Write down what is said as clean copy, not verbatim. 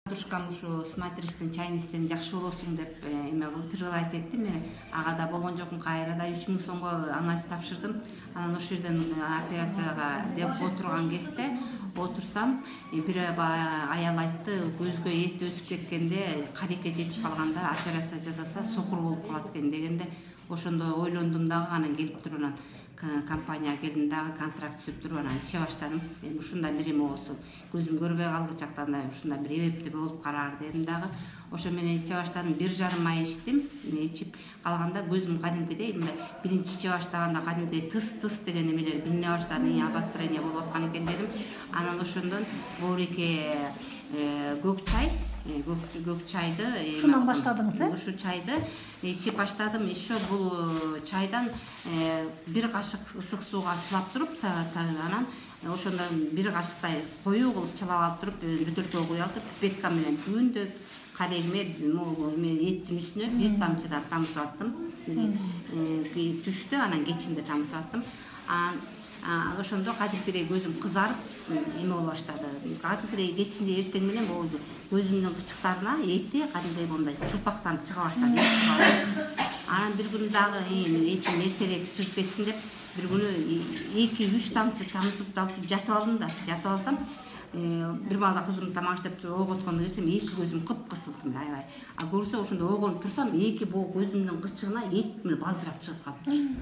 Душкам ушу смотришдин чайын ичсең жакшы болосуң деп эме кылып пригласить этти. Мен ага да болгон жокмун, кайрада 3000 сомго анализ тапшырдым. Анан ошол жерден операцияга деп отурган кезде отурсам бир аял айтты, көзгө эт өсүп кеткенде, карекке жетип калганда операция жасаса сокур болуп калат экен дегенде, ошондо ойлондум дагы, анан келип туруп анан компанияга келдим дагы, контракт түзүп туруп анан иче баштадым. Эми ушундай бир эме болсун, көзүм көрбөй калгычактан да ушундай бир эбепти болуп караар дедим дагы. Ошо менен иче баштадым, 1,5 ай ичтим. Ичип калганда көзүм кадимкидей мындай биринчи иче баштаганда кадимкидей тыс деген эмелер билине баштады, обострение болуп аткан экен дедим. Анан ошондон Боореке көк чайды Ушундан баштадыңыз, э? Ушу чайды ичип баштадым. Еще бул чайдан бир кашык ысык сууга чылап туруп, анан ошондон бир кашыктай коюу кылып чылап алып туруп, бөтөлкөгө куюп алып туруп, пипетка менен түгүндөп карегиме эттин үстүнө бир тамчыдан тамызаттым. Түштү, анан кечинде тамызаттым. Ошондо кадимкидей көзүм кызарып эме боло баштады. Кадимкидей кечинде эртең менен болду. Көзүмдүн кычыктарына эти кадимкидей мондай чылпактанып чыга баштады. Анан бир күнү дагы этим эртерээк чыгып кетсин деп, бир күнү 2-3 тамчы тамызып жатып алдым да, жатып алсам, бир маалда кызым тамак иштеп ойготкондо көрсөм, эки көзүм кыпкысыл аябай. Көрсө ошондо ойгонуп турсам, эки боо көзүмдүн кычыгына эт балжырап чыгып калыптыр.